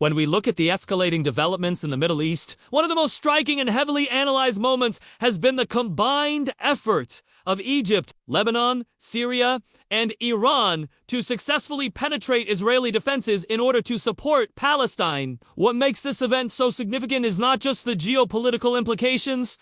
When we look at the escalating developments in the Middle East, one of the most striking and heavily analyzed moments has been the combined effort of Egypt, Lebanon, Syria, and Iran to successfully penetrate Israeli defenses in order to support Palestine. What makes this event so significant is not just the geopolitical implications,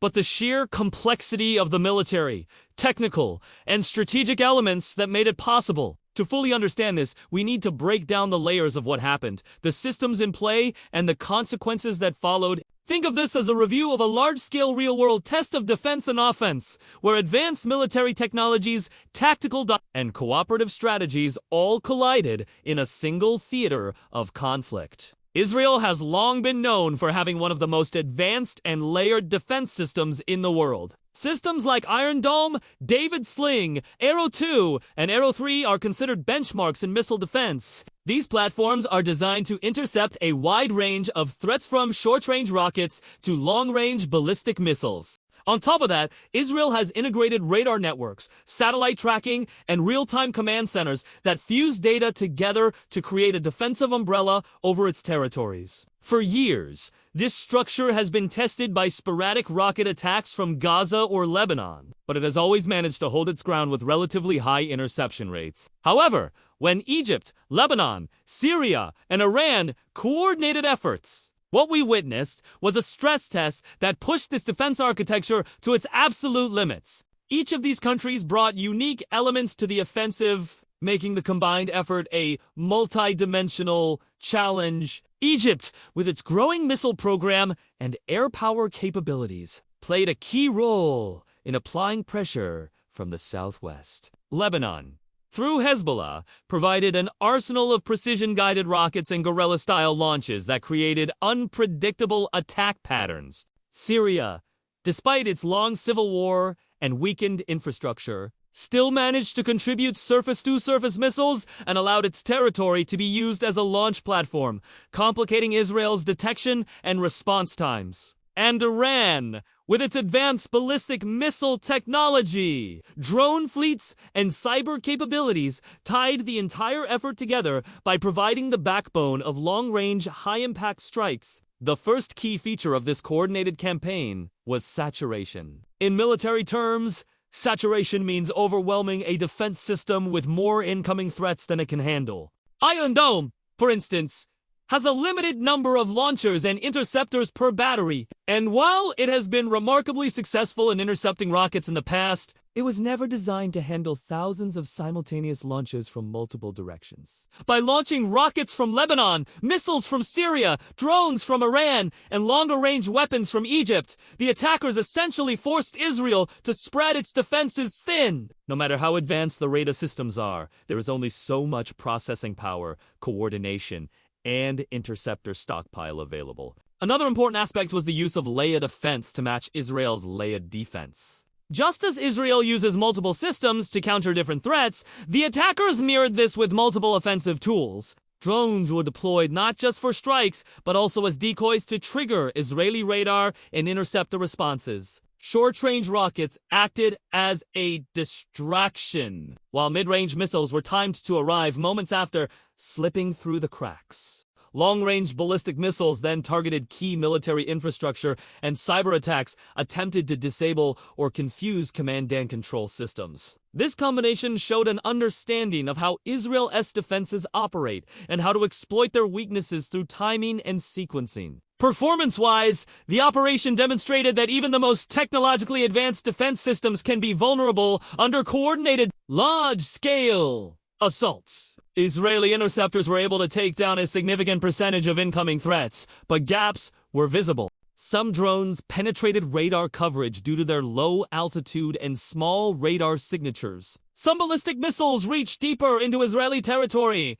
but the sheer complexity of the military, technical, and strategic elements that made it possible. To fully understand this, we need to break down the layers of what happened, the systems in play, and the consequences that followed. Think of this as a review of a large-scale real-world test of defense and offense, where advanced military technologies, tactical and cooperative strategies all collided in a single theater of conflict. Israel has long been known for having one of the most advanced and layered defense systems in the world. Systems like Iron Dome, David Sling, Arrow 2, and Arrow 3 are considered benchmarks in missile defense. These platforms are designed to intercept a wide range of threats from short-range rockets to long-range ballistic missiles. On top of that, Israel has integrated radar networks, satellite tracking, and real-time command centers that fuse data together to create a defensive umbrella over its territories. For years, this structure has been tested by sporadic rocket attacks from Gaza or Lebanon, but it has always managed to hold its ground with relatively high interception rates. However, when Egypt, Lebanon, Syria, and Iran coordinated efforts, what we witnessed was a stress test that pushed this defense architecture to its absolute limits. Each of these countries brought unique elements to the offensive, making the combined effort a multi-dimensional challenge. Egypt, with its growing missile program and air power capabilities, played a key role in applying pressure from the southwest. Lebanon, through Hezbollah, provided an arsenal of precision-guided rockets and guerrilla-style launches that created unpredictable attack patterns. Syria, despite its long civil war and weakened infrastructure, still managed to contribute surface-to-surface missiles and allowed its territory to be used as a launch platform, complicating Israel's detection and response times. And Iran, with its advanced ballistic missile technology, drone fleets, and cyber capabilities, tied the entire effort together by providing the backbone of long-range, high-impact strikes. The first key feature of this coordinated campaign was saturation. In military terms, saturation means overwhelming a defense system with more incoming threats than it can handle. Iron Dome, for instance, has a limited number of launchers and interceptors per battery, and while it has been remarkably successful in intercepting rockets in the past, it was never designed to handle thousands of simultaneous launches from multiple directions. By launching rockets from Lebanon, missiles from Syria, drones from Iran, and longer-range weapons from Egypt, the attackers essentially forced Israel to spread its defenses thin. No matter how advanced the radar systems are, there is only so much processing power, coordination, and interceptor stockpile available. Another important aspect was the use of layered offense to match Israel's layered defense. Just as Israel uses multiple systems to counter different threats, the attackers mirrored this with multiple offensive tools. Drones were deployed not just for strikes, but also as decoys to trigger Israeli radar and interceptor responses. Short-range rockets acted as a distraction, while mid-range missiles were timed to arrive moments after, slipping through the cracks. Long-range ballistic missiles then targeted key military infrastructure, and cyber attacks attempted to disable or confuse command and control systems. This combination showed an understanding of how Israel's defenses operate and how to exploit their weaknesses through timing and sequencing. Performance-wise, the operation demonstrated that even the most technologically advanced defense systems can be vulnerable under coordinated, large-scale assaults. Israeli interceptors were able to take down a significant percentage of incoming threats, but gaps were visible. Some drones penetrated radar coverage due to their low altitude and small radar signatures. Some ballistic missiles reached deeper into Israeli territory,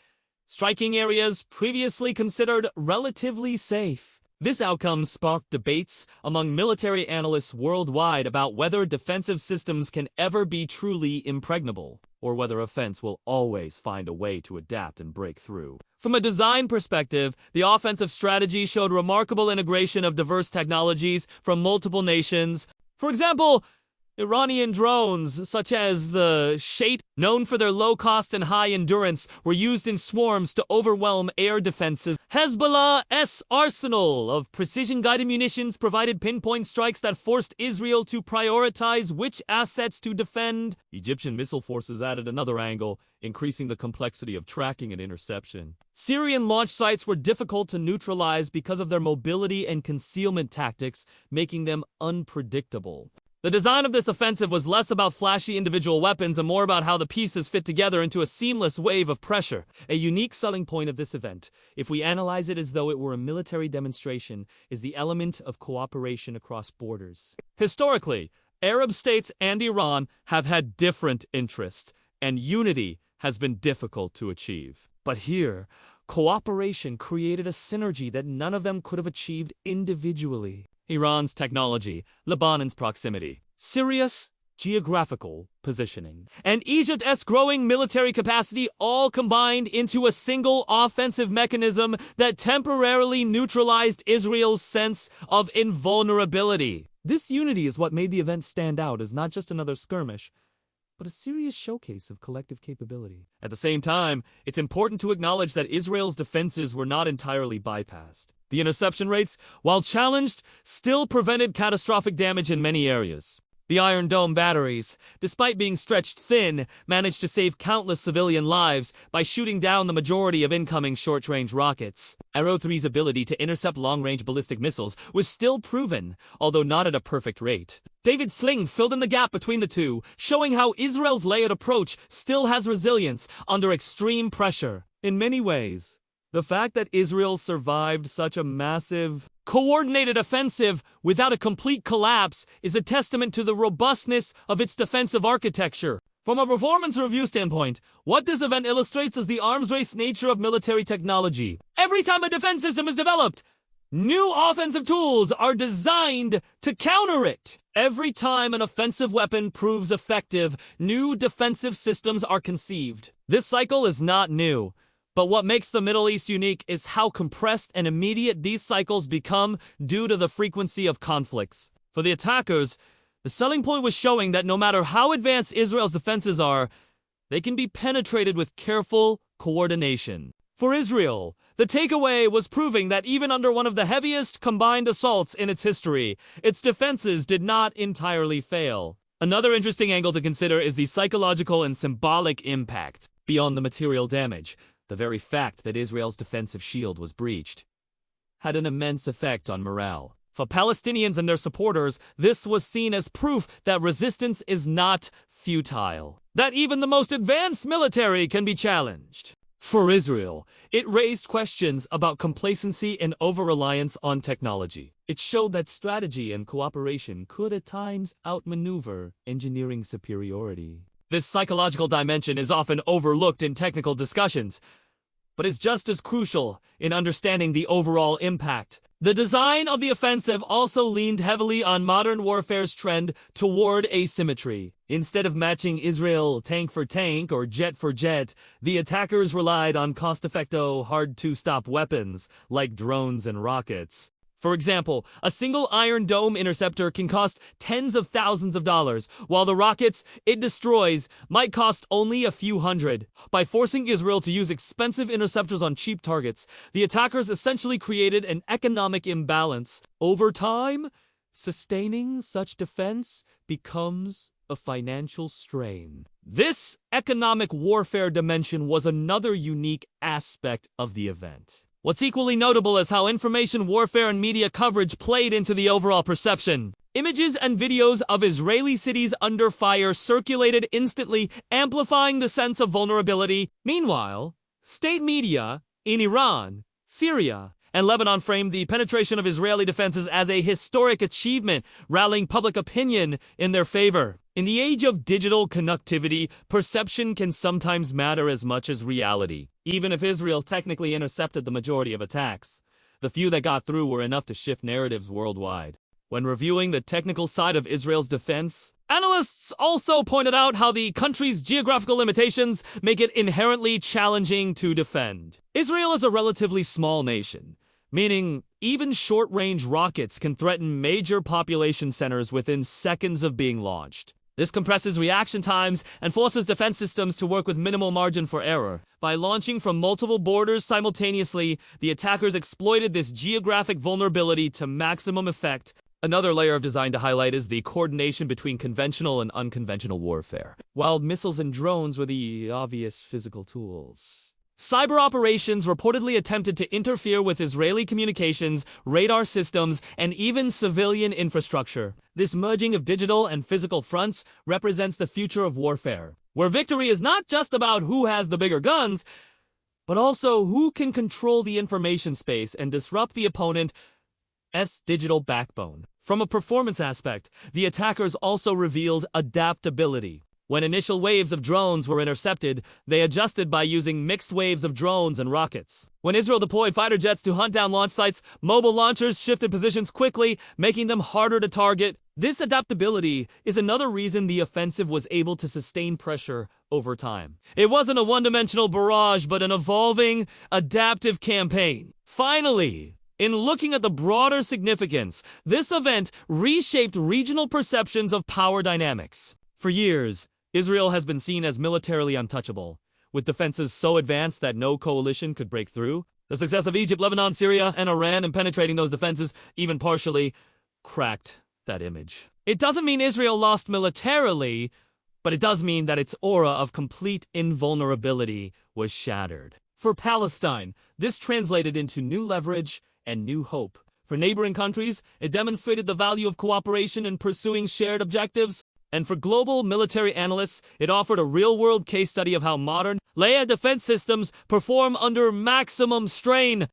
striking areas previously considered relatively safe. This outcome sparked debates among military analysts worldwide about whether defensive systems can ever be truly impregnable, or whether offense will always find a way to adapt and break through. From a design perspective, the offensive strategy showed remarkable integration of diverse technologies from multiple nations. For example, Iranian drones, such as the Shait, known for their low cost and high endurance, were used in swarms to overwhelm air defenses. Hezbollah's arsenal of precision-guided munitions provided pinpoint strikes that forced Israel to prioritize which assets to defend. Egyptian missile forces added another angle, increasing the complexity of tracking and interception. Syrian launch sites were difficult to neutralize because of their mobility and concealment tactics, making them unpredictable. The design of this offensive was less about flashy individual weapons and more about how the pieces fit together into a seamless wave of pressure. A unique selling point of this event, if we analyze it as though it were a military demonstration, is the element of cooperation across borders. Historically, Arab states and Iran have had different interests, and unity has been difficult to achieve. But here, cooperation created a synergy that none of them could have achieved individually. Iran's technology, Lebanon's proximity, Syria's geographical positioning, and Egypt's growing military capacity all combined into a single offensive mechanism that temporarily neutralized Israel's sense of invulnerability. This unity is what made the event stand out as not just another skirmish, but a serious showcase of collective capability. At the same time, it's important to acknowledge that Israel's defenses were not entirely bypassed. The interception rates, while challenged, still prevented catastrophic damage in many areas. The Iron Dome batteries, despite being stretched thin, managed to save countless civilian lives by shooting down the majority of incoming short-range rockets. Arrow 3's ability to intercept long-range ballistic missiles was still proven, although not at a perfect rate. David's Sling filled in the gap between the two, showing how Israel's layered approach still has resilience under extreme pressure. In many ways, the fact that Israel survived such a massive, coordinated offensive without a complete collapse is a testament to the robustness of its defensive architecture. From a performance review standpoint, what this event illustrates is the arms race nature of military technology. Every time a defense system is developed, new offensive tools are designed to counter it. Every time an offensive weapon proves effective, new defensive systems are conceived. This cycle is not new. But what makes the Middle East unique is how compressed and immediate these cycles become due to the frequency of conflicts. For the attackers, the selling point was showing that no matter how advanced Israel's defenses are, they can be penetrated with careful coordination. For Israel, the takeaway was proving that even under one of the heaviest combined assaults in its history, its defenses did not entirely fail. Another interesting angle to consider is the psychological and symbolic impact beyond the material damage. The very fact that Israel's defensive shield was breached had an immense effect on morale. For Palestinians and their supporters, this was seen as proof that resistance is not futile, that even the most advanced military can be challenged. For Israel, it raised questions about complacency and over-reliance on technology. It showed that strategy and cooperation could at times outmaneuver engineering superiority. This psychological dimension is often overlooked in technical discussions, but is just as crucial in understanding the overall impact. The design of the offensive also leaned heavily on modern warfare's trend toward asymmetry. Instead of matching Israel tank for tank or jet for jet, the attackers relied on cost-effective, hard-to-stop weapons like drones and rockets. For example, a single Iron Dome interceptor can cost tens of thousands of dollars, while the rockets it destroys might cost only a few hundred. By forcing Israel to use expensive interceptors on cheap targets, the attackers essentially created an economic imbalance. Over time, sustaining such defense becomes a financial strain. This economic warfare dimension was another unique aspect of the event. What's equally notable is how information warfare and media coverage played into the overall perception. Images and videos of Israeli cities under fire circulated instantly, amplifying the sense of vulnerability. Meanwhile, state media in Iran, Syria, and Lebanon framed the penetration of Israeli defenses as a historic achievement, rallying public opinion in their favor. In the age of digital connectivity, perception can sometimes matter as much as reality. Even if Israel technically intercepted the majority of attacks, the few that got through were enough to shift narratives worldwide. When reviewing the technical side of Israel's defense, analysts also pointed out how the country's geographical limitations make it inherently challenging to defend. Israel is a relatively small nation, meaning even short-range rockets can threaten major population centers within seconds of being launched. This compresses reaction times and forces defense systems to work with minimal margin for error. By launching from multiple borders simultaneously, the attackers exploited this geographic vulnerability to maximum effect. Another layer of design to highlight is the coordination between conventional and unconventional warfare. While missiles and drones were the obvious physical tools, cyber operations reportedly attempted to interfere with Israeli communications, radar systems, and even civilian infrastructure. This merging of digital and physical fronts represents the future of warfare, where victory is not just about who has the bigger guns, but also who can control the information space and disrupt the opponent's digital backbone. From a performance aspect, the attackers also revealed adaptability. When initial waves of drones were intercepted, they adjusted by using mixed waves of drones and rockets. When Israel deployed fighter jets to hunt down launch sites, mobile launchers shifted positions quickly, making them harder to target. This adaptability is another reason the offensive was able to sustain pressure over time. It wasn't a one-dimensional barrage, but an evolving, adaptive campaign. Finally, in looking at the broader significance, this event reshaped regional perceptions of power dynamics. For years, Israel has been seen as militarily untouchable, with defenses so advanced that no coalition could break through. The success of Egypt, Lebanon, Syria, and Iran in penetrating those defenses, even partially, cracked that image. It doesn't mean Israel lost militarily, but it does mean that its aura of complete invulnerability was shattered. For Palestine, this translated into new leverage and new hope. For neighboring countries, it demonstrated the value of cooperation in pursuing shared objectives. And for global military analysts, it offered a real-world case study of how modern layered defense systems perform under maximum strain.